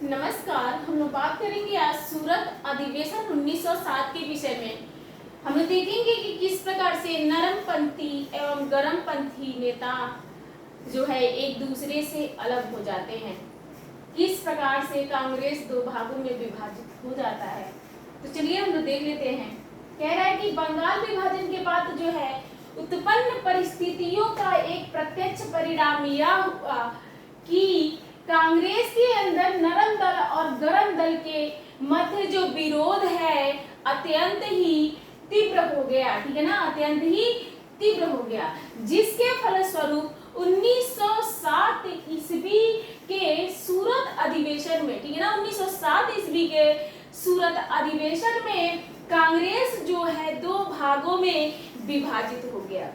नमस्कार। हम लोग बात करेंगे आज सूरत अधिवेशन 1907 के विषय में। हम लोग देखेंगे कि किस प्रकार से नरमपंथी एवं गरमपंथी नेता जो है एक दूसरे से अलग हो जाते हैं, किस प्रकार से कांग्रेस दो भागों में विभाजित हो जाता है। तो चलिए हम लोग देख लेते हैं। कह रहा है कि बंगाल विभाजन के बाद जो है उत्पन्न परिस्थितियों का एक प्रत्यक्ष परिणाम यह हुआ कि कांग्रेस के अंदर नरम दल और गरम दल के मध्य जो विरोध है अत्यंत ही तीव्र हो गया, ठीक है ना, अत्यंत ही तीव्र हो गया, जिसके फलस्वरूप 1907 ईस्वी के सूरत अधिवेशन में, ठीक है ना, 1907 ईस्वी के सूरत अधिवेशन में कांग्रेस जो है दो भागों में विभाजित हो गया।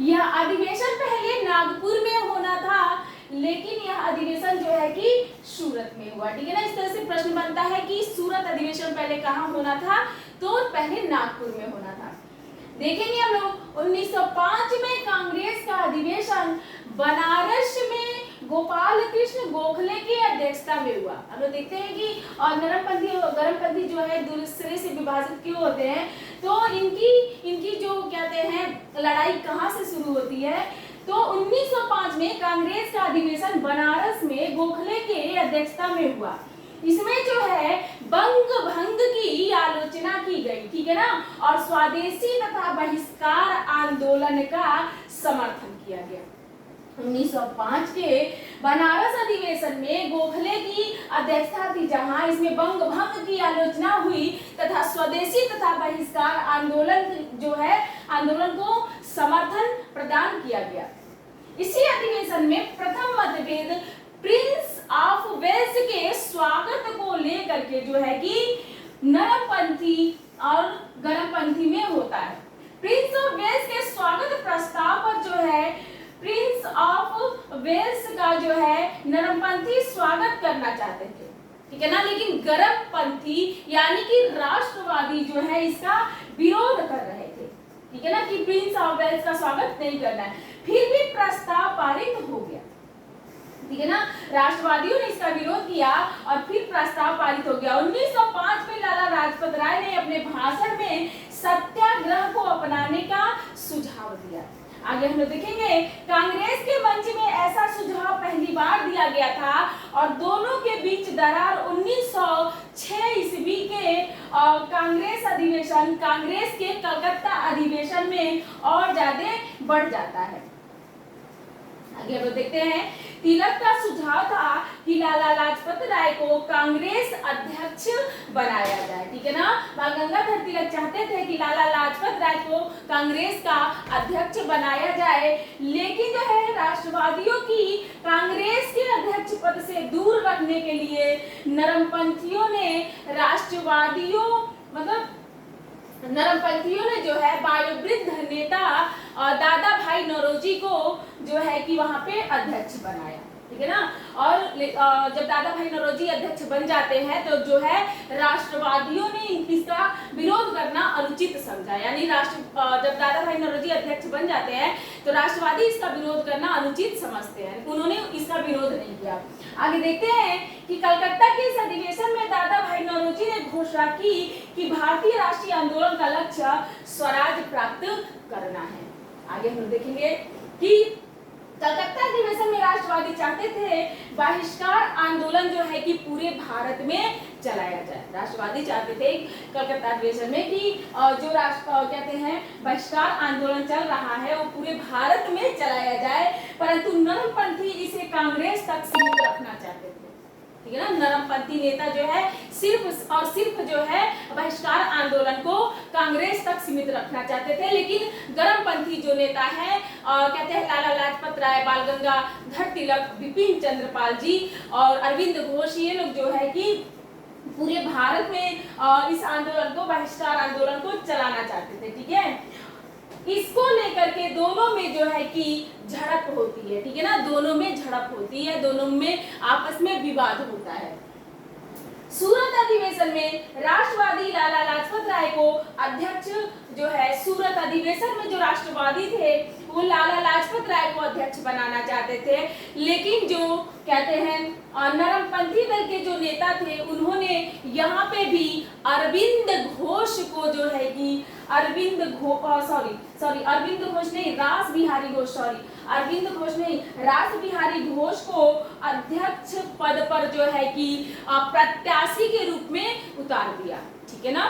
यह अधिवेशन पहले नागपुर में होना था, लेकिन यह अधिवेशन जो है कि सूरत में हुआ, ठीक है ना। इस तरह से प्रश्न बनता है कि सूरत अधिवेशन पहले कहाँ होना था, तो पहले नागपुर में होना था। देखेंगे हम लोग 1905 में कांग्रेस का अधिवेशन बनारस में गोपाल कृष्ण गोखले की अध्यक्षता में हुआ। हम लोग देखते हैं कि नरमपंथी और गरमपंथी जो है दूसरे से विभाजित क्यों होते हैं, तो इनकी जो कहते हैं लड़ाई कहाँ से शुरू होती है, तो 1905 में कांग्रेस का अधिवेशन बनारस में गोखले के अध्यक्षता में हुआ। इसमें जो है बंग भंग की आलोचना की गई, ठीक है ना, और स्वदेशी तथा बहिष्कार आंदोलन का समर्थन किया गया। 1905 के बनारस अधिवेशन में गोखले की अध्यक्षता थी, जहां इसमें बंग भंग की आलोचना हुई तथा स्वदेशी तथा बहिष्कार आंदोलन जो है आंदोलन को समर्थन प्रदान किया गया। इसी अधिवेशन में प्रथम मतभेद प्रिंस ऑफ वेल्स के स्वागत को लेकर के जो है कि नरमपंथी और गरमपंथी में होता है। प्रिंस ऑफ वेल्स के स्वागत प्रस्ताव पर जो है प्रिंस ऑफ वेल्स का जो है नरमपंथी स्वागत करना चाहते थे, ठीक है ना, लेकिन गरमपंथी यानी कि राष्ट्रवादी जो है इसका विरोध कर रहे थे, ठीक है ना, कि प्रिंस ऑफ वेल्स का स्वागत नहीं करना है। फिर भी प्रस्ताव पारित हो गया, ठीक है ना, राष्ट्रवादियों ने इसका विरोध किया और फिर प्रस्ताव पारित हो गया। 1905 में लाला लाजपत राय ने अपने भाषण में सत्याग्रह को अपनाने का सुझाव दिया। आगे हम लोग देखेंगे कांग्रेस के मंच में ऐसा सुझाव पहली बार दिया गया था और दोनों के बीच दरार 1906 ईस्वी के कांग्रेस अधिवेशन, कांग्रेस के कलकत्ता अधिवेशन में और ज्यादा बढ़ जाता है। आगे हम लोग देखते हैं तिलक का सुझाव था कि लाला लाजपत राय को कांग्रेस अध्यक्ष बनाया जाए, ठीक है ना, गंगाधर तिलक चाहते थे कि लाला लाजपत राय को कांग्रेस का अध्यक्ष बनाया जाए, लेकिन जो है राष्ट्रवादियों की कांग्रेस के अध्यक्ष पद से दूर रखने के लिए नरमपंथियों ने जो है वयोवृद्ध नेता दादा भाई नौरोजी को जो है कि वहां पे अध्यक्ष बनाया, ठीक है ना। और जब दादा भाई नौरोजी अध्यक्ष बन जाते हैं तो जो है राष्ट्रवादियों ने इसका विरोध करना अनुचित समझा, यानी जब दादा भाई नौरोजी अध्यक्ष बन जाते हैं तो राष्ट्रवादी इसका विरोध करना अनुचित समझते हैं, उन्होंने इसका विरोध नहीं किया। आगे देखते हैं कि कलकत्ता के इस अधिवेशन में दादा भाई नौरोजी ने घोषणा की कि भारतीय राष्ट्रीय आंदोलन का लक्ष्य स्वराज प्राप्त करना है। आगे हम देखेंगे कि कलकत्ता अधिवेशन में राष्ट्रवादी चाहते थे बहिष्कार आंदोलन जो है कि पूरे भारत में चलाया जाए। राष्ट्रवादी चाहते थे कलकत्ता अधिवेशन में कि जो कहते हैं बहिष्कार आंदोलन चल रहा है वो पूरे भारत में चलाया जाए, परंतु नरमपंथी इसे कांग्रेस तक सीमित रखना चाहते थे, ठीक है ना। नरमपंथी नेता जो है सिर्फ और सिर्फ जो है बहिष्कार आंदोलन को कांग्रेस तक सीमित रखना चाहते थे, लेकिन गरमपंथी जो नेता है कहते हैं लाला लाजपत राय, बाल गंगाधर तिलक, बिपिन चंद्र पाल जी और अरविंद घोष, ये लोग जो है कि पूरे भारत में इस आंदोलन को, बहिष्कार आंदोलन को चलाना चाहते थे, ठीक है। इसको लेकर के दोनों में जो है कि झड़प होती है, ठीक है ना, दोनों में झड़प होती है, दोनों में आपस में विवाद होता है। सूरत अधिवेशन में राष्ट्रवादी लाला लाजपत राय को अध्यक्ष जो है सूरत अधिवेशन में जो राष्ट्रवादी थे वो लाला लाजपत राय को अध्यक्ष बनाना चाहते थे, लेकिन जो कहते हैं नरमपंथी दल के जो नेता थे उन्होंने यहाँ पे भी अरविंद घोष को जो है कि अरविंद घोष नहीं, रास बिहारी घोष, अरविंद घोष नहीं, रास बिहारी घोष को अध्यक्ष पद पर जो है कि प्रत्याशी के रूप में उतार दिया। ठीक है ना,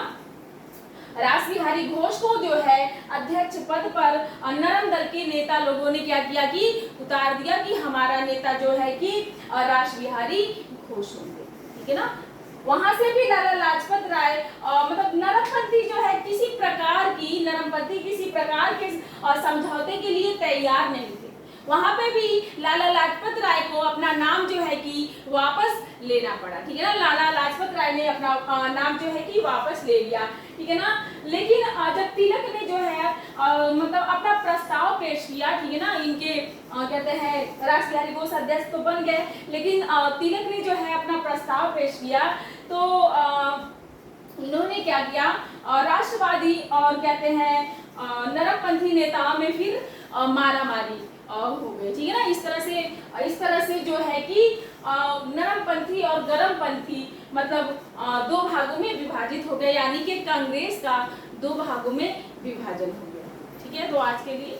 रास बिहारी घोष को जो है अध्यक्ष पद पर नरम दल के नेता लोगों ने क्या किया कि उतार दिया कि हमारा नेता जो है कि रास बिहारी घोष होंगे। ठीक है ना, वहां से भी लाला लाजपत राय मतलब नरमपंथी जो है किसी प्रकार के समझौते के लिए तैयार नहीं थे। वहां पे भी लाला लाजपत राय को अपना नाम जो है कि वापस लेना पड़ा। ठीक है ना, लाला लाजपत राय ने अपना नाम जो है कि वापस ले लिया। ठीक है ना, लेकिन जब तिलक ने जो है मतलब अपना प्रस्ताव पेश किया, ठीक है ना, इनके कहते हैं रास बिहारी घोष अध्यक्ष तो बन गए, लेकिन तिलक ने जो है अपना प्रस्ताव पेश किया तो इन्होंने क्या किया, राष्ट्रवादी और कहते हैं नरमपंथी नेताओं में फिर मारामारी हो गई। ठीक है ना, इस तरह से जो है कि नरमपंथी और गरमपंथी मतलब दो भागों में विभाजित हो गए, यानी कि कांग्रेस का दो भागों में विभाजन हो गया। ठीक है, तो आज के लिए